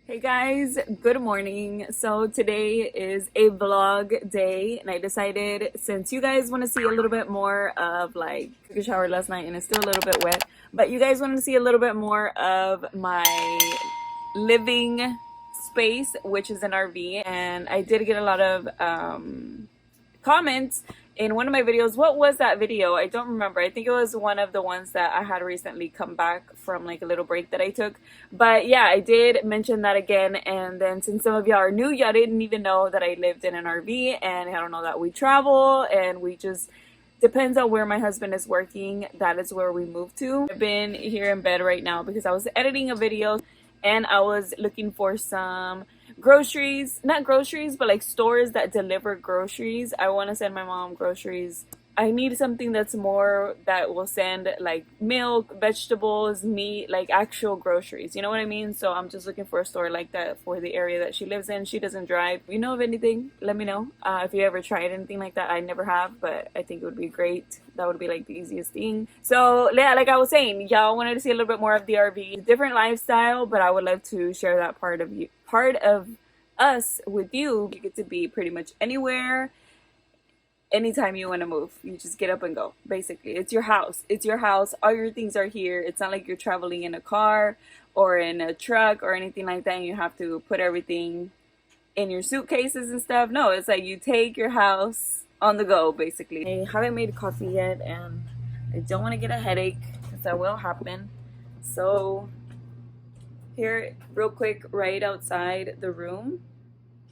Hey guys, good morning. So today is a vlog day and I decided since you guys want to see a little bit more of like took a shower last night and it's still a little bit wet, but you guys want to see a little bit more of my living space, which is an RV, and I did get a lot of comments in one of my videos. What was that video? I don't remember. I think it was one of the ones that I had recently come back from, like a little break that I took. But yeah, I did mention that again. And then since some of y'all are new, y'all didn't even know that I lived in an RV, and I don't know that we travel and we just depends on where my husband is working. That is where we move to. I've been here in bed right now because I was editing a video and I was looking for some groceries, not groceries, but like stores that deliver groceries. I want to send my mom groceries. I need something that's more that will send like milk, vegetables, meat, like actual groceries. You know what I mean? So I'm just looking for a store like that for the area that she lives in. She doesn't drive. If you know of anything, let me know. If you ever tried anything like that, I never have, but I think it would be great. That would be like the easiest thing. So yeah, like I was saying, y'all wanted to see a little bit more of the RV, different lifestyle, but I would love to share that part of us with you. You get to be pretty much anywhere, anytime you want to move. You just get up and go. Basically, it's your house. It's your house. All your things are here. It's not like you're traveling in a car or in a truck or anything like that and you have to put everything in your suitcases and stuff. No, it's like you take your house on the go, basically. I haven't made coffee yet and I don't want to get a headache because that will happen. So here, real quick, right outside the room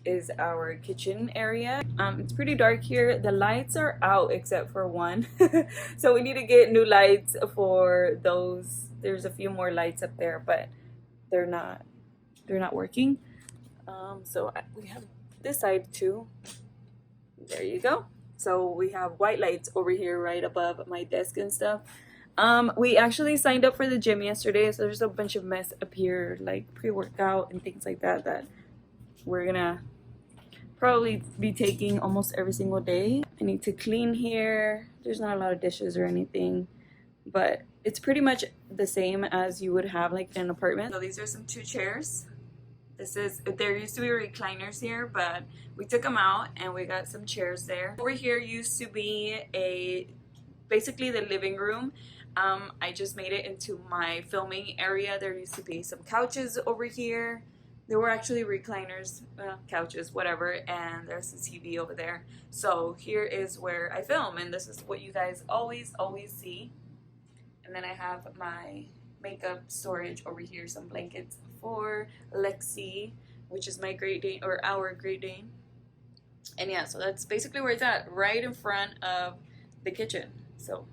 is our kitchen area. It's pretty dark here. The lights are out except for one. So we need to get new lights for those. There's a few more lights up there, but they're not working. We have this side too. There you go. So we have white lights over here right above my desk and stuff. We actually signed up for the gym yesterday, so there's a bunch of mess up here, like pre-workout and things like that we're gonna probably be taking almost every single day. I need to clean here. There's not a lot of dishes or anything, but it's pretty much the same as you would have like in an apartment. So these are some 2 chairs. There used to be recliners here, but we took them out and we got some chairs there. Over here used to be basically the living room. I just made it into my filming area. There used to be some couches over here. There were actually recliners, couches, whatever, and there's a TV over there. So here is where I film, and this is what you guys always see. And then I have my makeup storage over here, some blankets for Lexi, which is my Great Dane, or our Great Dane. And yeah, so that's basically where it's at, right in front of the kitchen. So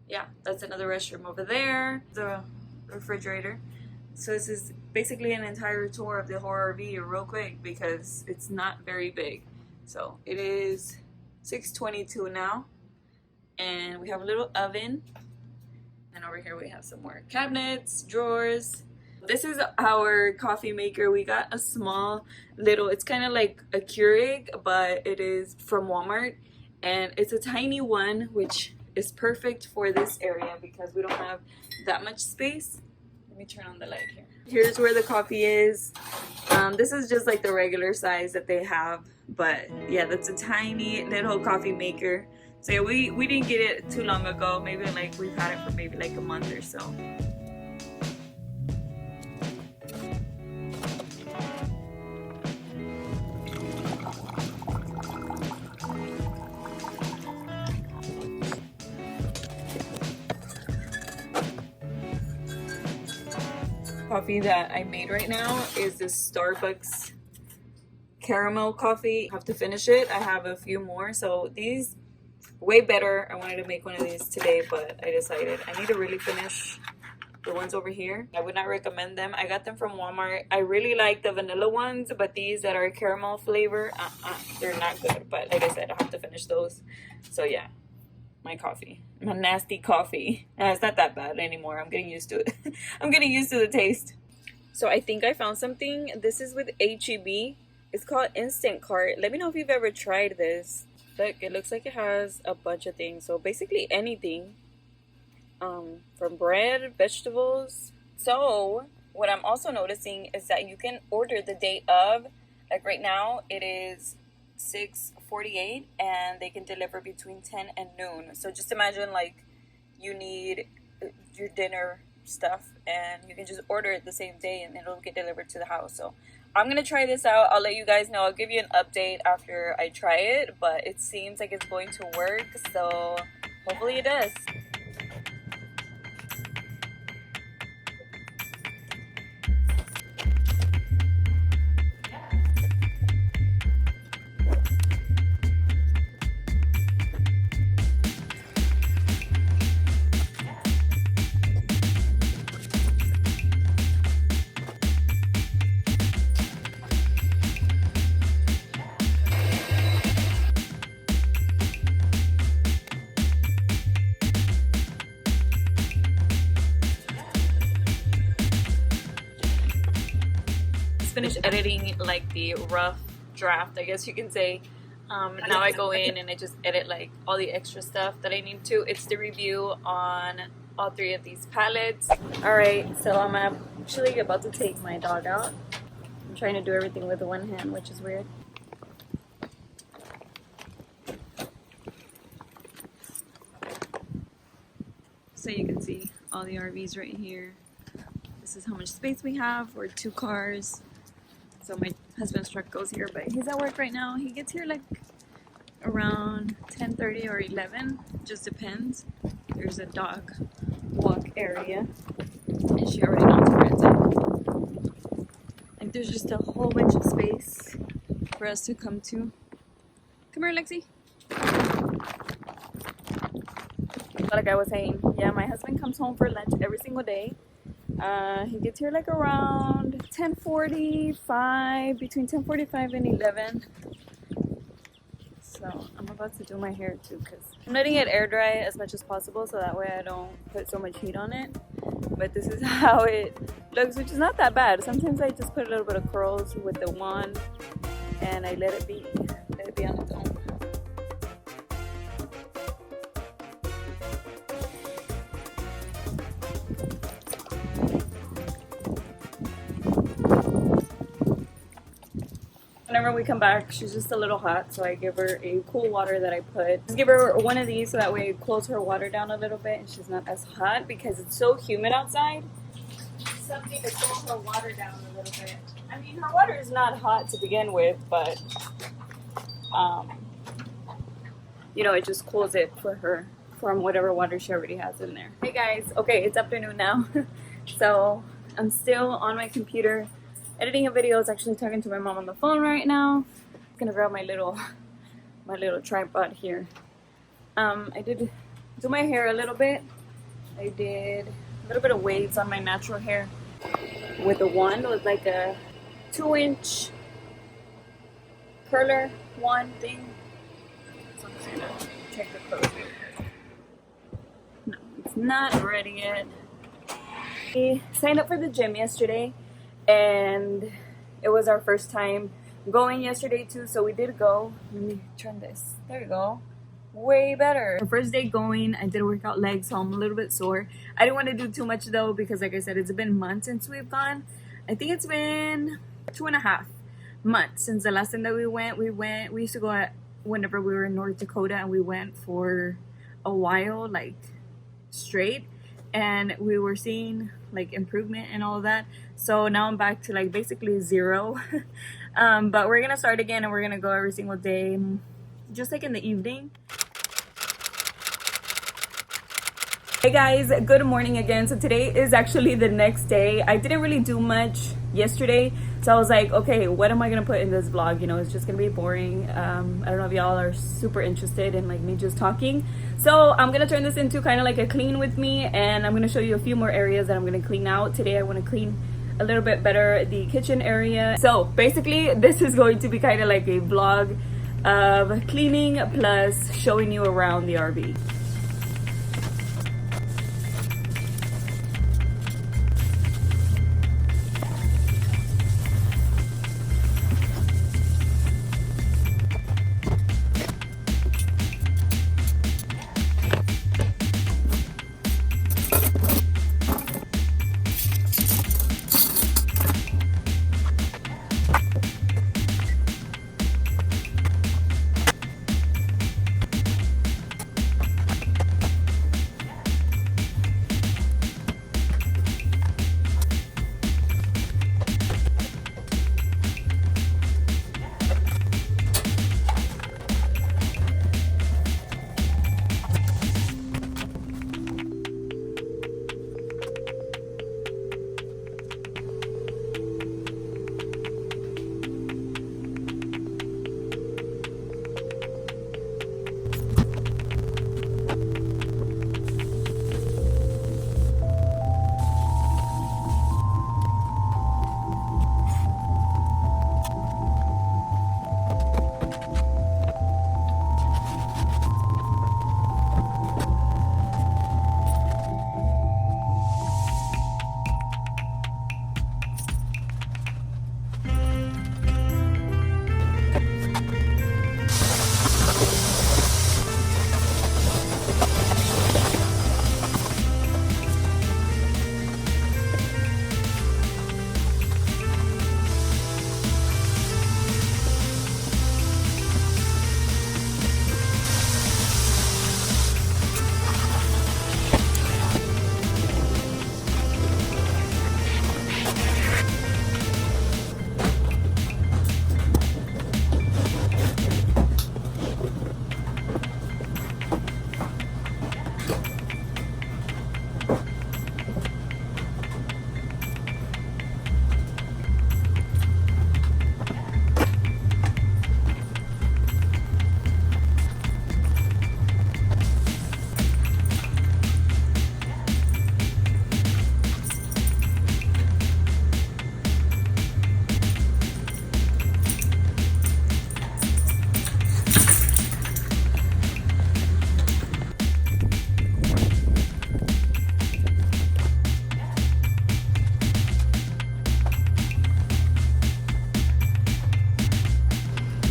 yeah, that's another restroom over there, the refrigerator. So this is basically an entire tour of the whole RV real quick because it's not very big. So it is 6:22 now, and we have a little oven. And over here we have some more cabinets, drawers. This is our coffee maker. We got a small little, it's kind of like a Keurig, but it is from Walmart. And it's a tiny one, which is perfect for this area because we don't have that much space. Let me turn on the light here. Here's where the coffee is. This is just like the regular size that they have, but yeah, that's a tiny little coffee maker. So yeah, we didn't get it too long ago. Maybe like we've had it for maybe like a month or so. Coffee that I made right now is this Starbucks caramel coffee. I have to finish it. I have a few more, so these way better. I wanted to make one of these today, but I decided I need to really finish the ones over here. I would not recommend them. I got them from Walmart. I really like the vanilla ones, but these that are caramel flavor, they're not good. But like I said, I have to finish those. So yeah, my coffee, my nasty coffee. It's not that bad anymore. I'm getting used to it. I'm getting used to the taste. So I think I found something. This is with HEB. It's called Instant Cart. Let me know if you've ever tried this. Look, it looks like it has a bunch of things. So basically anything, from bread, vegetables. So what I'm also noticing is that you can order the day of. Like right now it is 6:48 and they can deliver between 10 and noon. So just imagine like you need your dinner stuff and you can just order it the same day and it'll get delivered to the house. So I'm gonna try this out. I'll let you guys know. I'll give you an update after I try it, but it seems like it's going to work, so hopefully it does. Finished editing like the rough draft, I guess you can say. Now I go in and I just edit like all the extra stuff that I need to. It's the review on all 3 of these palettes. Alright, so I'm actually about to take my dog out. I'm trying to do everything with one hand, which is weird. So you can see all the RVs right here. This is how much space we have. We're 2 cars. So my husband's truck goes here, but he's at work right now. He gets here like around 10:30 or 11, just depends. There's a dog walk area, and she already knows where it's at. Like there's just a whole bunch of space for us to come to. Come here, Lexi. Like I was saying, yeah, my husband comes home for lunch every single day. He gets here like around 10:45, between 10:45 and 11. So I'm about to do my hair too because I'm letting it air dry as much as possible so that way I don't put so much heat on it. But this is how it looks, which is not that bad. Sometimes I just put a little bit of curls with the wand and I let it be on its own. Whenever we come back, she's just a little hot, so I give her a cool water that I put. Just give her one of these so that way it cools her water down a little bit and she's not as hot because it's so humid outside. Something to cool her water down a little bit. I mean, her water is not hot to begin with, but you know, it just cools it for her from whatever water she already has in there. Hey guys, okay, it's afternoon now. So I'm still on my computer editing a video. I was actually talking to my mom on the phone right now. I'm gonna grab my little tripod here. I did do my hair a little bit. I did a little bit of waves on my natural hair with a wand. It was like a 2-inch curler wand thing. So I'm just gonna check the clothes. No, it's not ready yet. I signed up for the gym yesterday. And it was our first time going yesterday too, so we did go. Let me turn this. There you go. Way better. Our first day going, I did work out legs, so I'm a little bit sore. I didn't want to do too much though because like I said, it's been months since we've gone. I think it's been 2.5 months since the last time that we went. We used to go whenever we were in North Dakota, and we went for a while, like straight. And we were seeing like improvement and all of that. So now I'm back to like basically 0. But we're gonna start again and we're gonna go every single day, just like in the evening. Hey guys, good morning again. So today is actually the next day. I didn't really do much yesterday, so I was like, okay, what am I gonna put in this vlog? You know, it's just gonna be boring. I don't know if y'all are super interested in like me just talking, so I'm gonna turn this into kind of like a clean with me, and I'm gonna show you a few more areas that I'm gonna clean out today. I want to clean a little bit better the kitchen area. So basically this is going to be kind of like a vlog of cleaning plus showing you around the RV.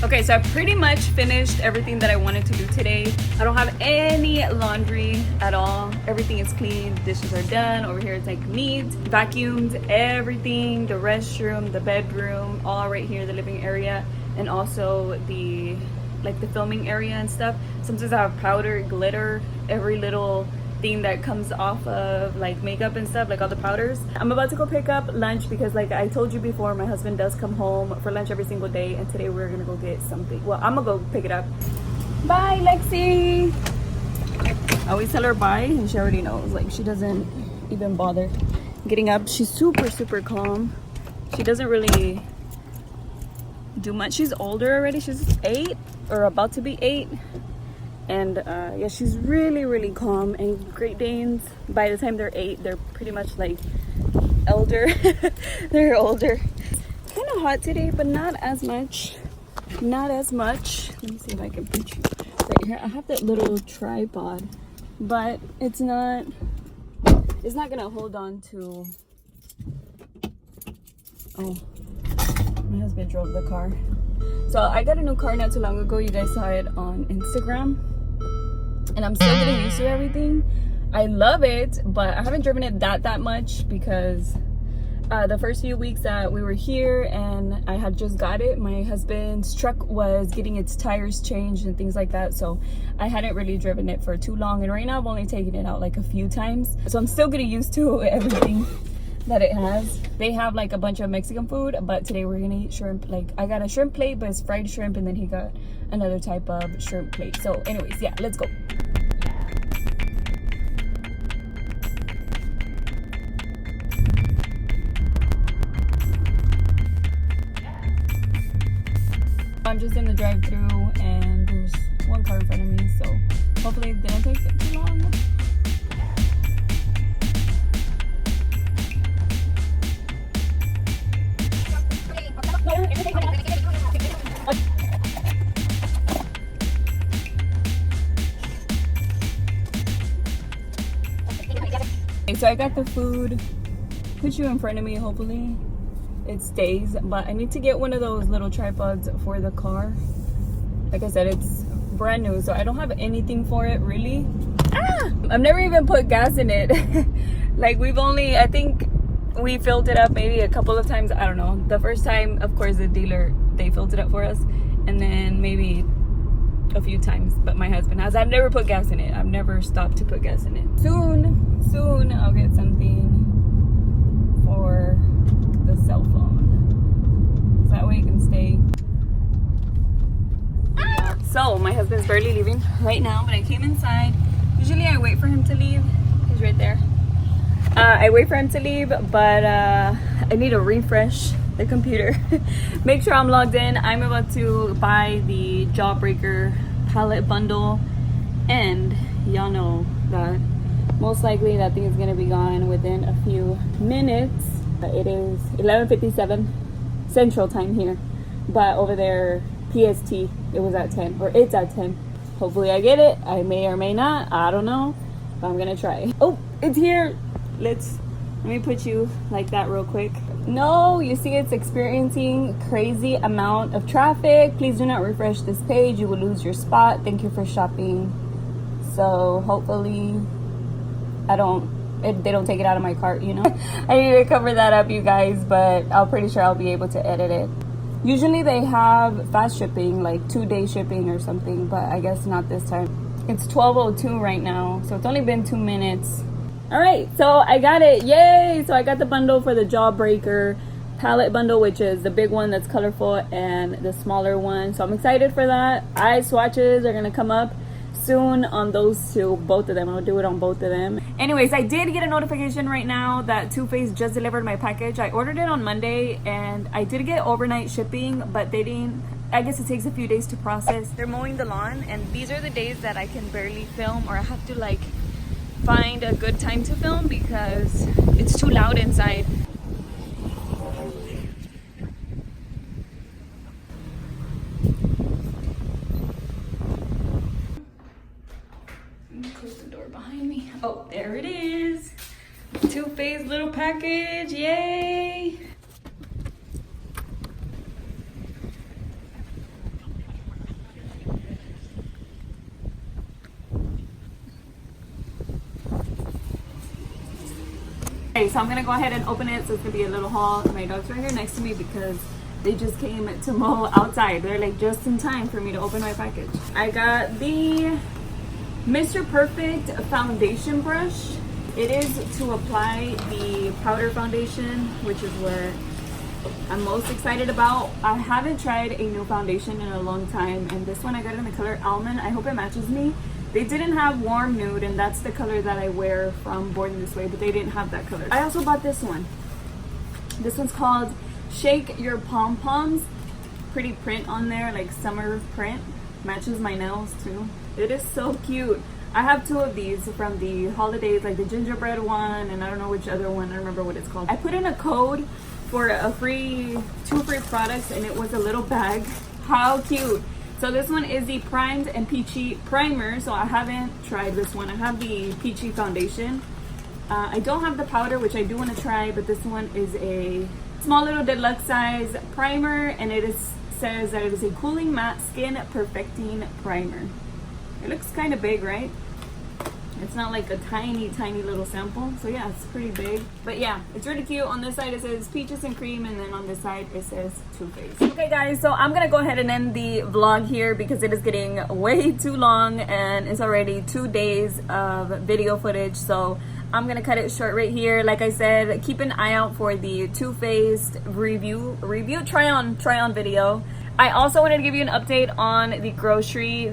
Okay, so I pretty much finished everything that I wanted to do today. I don't have any laundry at all. Everything is clean, dishes are done. Over here it's like neat. Vacuumed everything, the restroom, the bedroom, all right here, the living area, and also the filming area and stuff. Sometimes I have powder, glitter, every little thing that comes off of like makeup and stuff, like all the powders. I'm about to go pick up lunch because like I told you before, my husband does come home for lunch every single day, and today we're gonna go get something. Well, I'm gonna go pick it up. Bye, Lexi. I always tell her bye and she already knows. Like, she doesn't even bother getting up. She's super calm. She doesn't really do much. She's older already. She's 8 or about to be 8. And yeah, she's really calm. And Great Danes, by the time they're 8, they're pretty much like elder. They're older. It's kind of hot today, but not as much. Not as much. Let me see if I can put you right here. I have that little tripod, but it's not gonna hold on to. Oh, my husband drove the car. So I got a new car not too long ago. You guys saw it on Instagram. And I'm still getting used to everything. I love it, but I haven't driven it that much because the first few weeks that we were here and I had just got it, my husband's truck was getting its tires changed and things like that. So I hadn't really driven it for too long. And right now I've only taken it out like a few times. So I'm still getting used to everything that it has. They have like a bunch of Mexican food, but today we're gonna eat shrimp. Like, I got a shrimp plate, but it's fried shrimp, and then he got another type of shrimp plate. So anyways, yeah, let's go. I'm just in the drive-thru and there's one car in front of me, so hopefully it didn't take too long. So I got the food, put you in front of me, hopefully it stays, but I need to get one of those little tripods for the car. Like I said, it's brand new, so I don't have anything for it really. I've never even put gas in it. Like, I think we filled it up maybe a couple of times. I don't know. The first time, of course, the dealer, they filled it up for us, and then maybe a few times, but my husband has. I've never put gas in it. I've never stopped to put gas in it. Soon I'll get something for the cell phone, so that way it can stay. So my husband's barely leaving right now, but I came inside. Usually I wait for him to leave. He's right there. I wait for him to leave, but I need to refresh the computer. Make sure I'm logged in. I'm about to buy the Jawbreaker palette bundle, and y'all know that most likely that thing is gonna be gone within a few minutes. It is 11:57 Central Time here, but over there PST it was at 10, or it's at 10. Hopefully I get it. I may or may not. I don't know, but I'm gonna try. Oh, it's here. Let me put you like that real quick. No, you see it's experiencing crazy amount of traffic. Please do not refresh this page. You will lose your spot. Thank you for shopping. So hopefully they don't take it out of my cart, you know. I need to cover that up, you guys, but I'm pretty sure I'll be able to edit it. Usually they have fast shipping, like 2-day shipping or something, but I guess not this time. It's 12:02 right now, so it's only been 2 minutes. All right, so I got it. Yay! So I got the bundle for the Jawbreaker palette bundle, which is the big one that's colorful and the smaller one. So I'm excited for that. Eye swatches are gonna come up soon on those two, both of them. I'll do it on both of them. Anyways, I did get a notification right now that Too Faced just delivered my package. I ordered it on Monday and I did get overnight shipping, but they didn't, I guess it takes a few days to process. They're mowing the lawn, and these are the days that I can barely film, or I have to like find a good time to film because it's too loud inside. Close the door behind me. Oh, there it is. Too Faced little package. Yay! Okay, so I'm gonna go ahead and open it. So it's gonna be a little haul. My dog's right here next to me because they just came to mow outside. They're like just in time for me to open my package. I got the Mr. Perfect foundation brush. It is to apply the powder foundation, which is what I'm most excited about. I haven't tried a new foundation in a long time, and this one I got in the color Almond. I hope it matches me. They didn't have warm nude, and that's the color that I wear from Born This Way, but they didn't have that color. I also bought this one. This one's called Shake Your Pom Poms. Pretty print on there, like summer print. Matches my nails too. It is so cute. I have two of these from the holidays, like the gingerbread one, and I don't know which other one. I don't remember what it's called. I put in a code for two free products, and it was a little bag. How cute. So this one is the Primed and Peachy Primer. So I haven't tried this one. I have the Peachy Foundation. I don't have the powder, which I do want to try, but this one is a small little deluxe size primer, and says that it is a cooling matte skin perfecting primer. It looks kind of big, right? It's not like a tiny little sample. So yeah, it's pretty big. But yeah, it's really cute. On this side it says peaches and cream, and then on this side it says Too Faced. Okay guys, so I'm gonna go ahead and end the vlog here because it is getting way too long and it's already 2 days of video footage. So I'm gonna cut it short right here. Like I said, keep an eye out for the Too Faced review try on video. I also wanted to give you an update on the grocery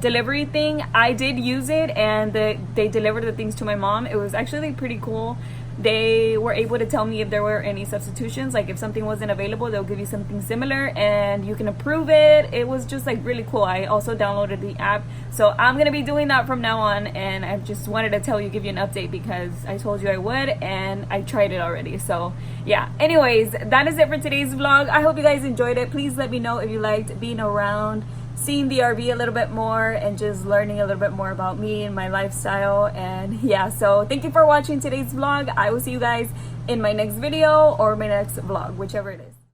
delivery thing. I did use it, and they delivered the things to my mom. It was actually pretty cool. They were able to tell me if there were any substitutions, like if something wasn't available, they'll give you something similar and you can approve it. It was just like really cool. I also downloaded the app, so I'm gonna be doing that from now on, and I just wanted to give you an update because I told you I would, and I tried it already. So yeah, anyways, that is it for today's vlog. I hope you guys enjoyed it. Please let me know if you liked being around, seeing the RV a little bit more, and just learning a little bit more about me and my lifestyle. And yeah, so thank you for watching today's vlog. I will see you guys in my next video or my next vlog, whichever it is.